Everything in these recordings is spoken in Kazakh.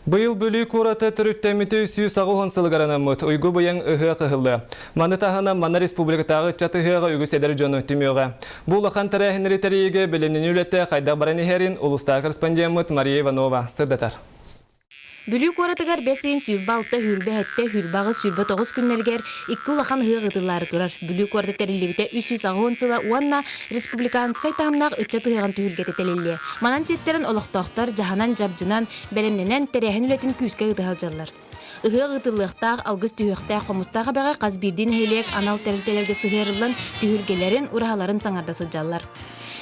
Быйыл бүлі көраты түріттеміті сүйі сағуғын сылғаранамыт, ұйғы бұян ұғы қығылды. Маны тағына Мана Республикатағы чатығыға үгі седер жоны түмеуға. Бұл ақан тарахын ритериеге білінен үлетті қайда бараны херин ұлыстағы корреспондент Мария Иванова сырдатар. Бүлі көратығар бәсейін сүйірбі алтта хүрбе әтті хүрбағы сүйірбі 9 күннелгер 2 лақан ғығы ғытылары тұрар. Бүлі көратық тәрелебіте 300 ағуын сыла уанна республиканскай тағымнақ үтчаты ғыған түйілгеті тәлелі. Манан сеттерін олықтақтар жағанан жабжынан бәлемненен тәрәхін үлетін күйіске ғытығалжалар. Үгі ғытылықтақ, алғыз түйіқтақ қомыстағы бәға қазбирден хелек анал тәрілтелерге сығырылын түйілгелерін ұрағаларын саңардасы жаллар.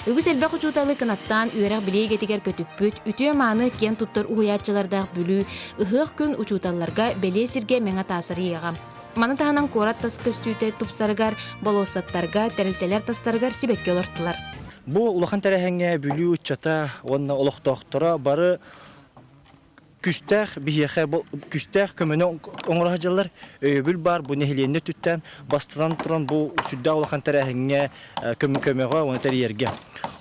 Үгі сәлбәқ ұчуталы қынаттан үйерек білей кетігер көтіппіт, үтіе маны кен тұттыр ұғыятчылардағы бүлі, үғық күн ұчуталларға бәле сірге мәңа тасыр еғам. Маны тағынан корат тас көстүйті тұпсарығар, болосаттарға, тәрілтелер тастарығар сибекке олыртылар. Бұл ұлақан тәрәхәңе бүлі ұчата, онына олықтақтыра бары күстәқ, күстәқ көмені оңырағалар өйбіл бар, бұл нәхіленді түттен бастыдан тұран бұл сүдді олақан тәрәхіңе көмеға, оны тәрерге.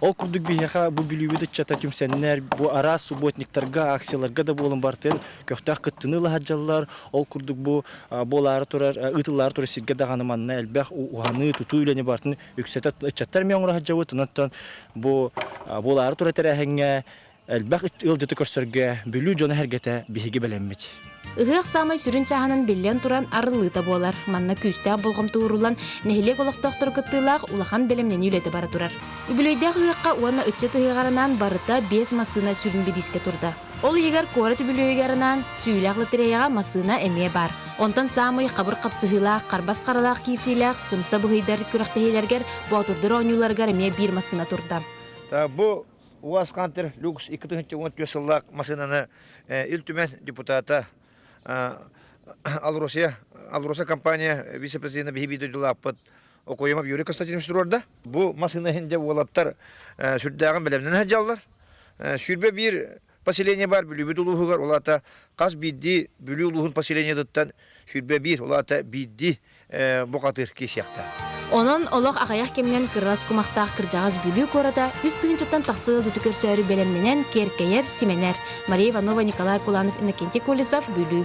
Ол күрдік бейхеға бұл бүлі чата түмсәнлер, бұл ара субботниктарға, акцияларға да болын бартын, көқтәқ қыттыны лағаджалар, ол күрдік болары тұрар, ұтылары тұрар сирге дағаныманына әлбәқ ұғаны тұту үләне бартын, үксәті чаттар мен оңырағаджауы тұнаттан болары тұрар тәрәхіңе әлбәқ ылжыты көрсөрге бүлі жоны әргеті бейге бәлеммет. Үғық самай сүрін чағанын беллен тұран арылыта болар. Манна күстәк болғым туырулан нәхілек олықтақтыр күттілақ улахан бәлемнен үлеті бары тұрар. Үбілейдәк үғыққа уанна үтчі тығығарынан барыта 5 масына сүрін бедиске тұрда. Ол егер коры түбілейгарынан сүйіләқлы тірейға масына әме бар. Онтан самай қабыр қапсығылақ, қарбас қаралақ кирсилақ, сымса бұғыйдар күрақтығылергер бұатырдыр оңюларғар әме 1 масына тұрда. УАЗ Кантер люкс 2010 жыллақ масынаны үлтімен депутата Алроса компания вице-президенті бейбейді жылаппыд оқойымап Юрий Константинович тұрорда. Бұл масыны хенде олаптар сүрдіғын білімнен әджалар. Сүрбе бір поселение бар, бүлі ұлығығар, олата қаз бидді бүлі ұлығын поселение дұттан сүрбе бір, олата бидді бұқатыр кесияқта. Онон олық ағаяқ кемнен кыррас кумақтақ кыржағыз бүлі кората, үст тығынчаттан тақсығыл жүті көрсөөрі бәлемненен керкейер сименер. Мария Иванова, Николай Куланов, Иннокентий Колесов, бүлі.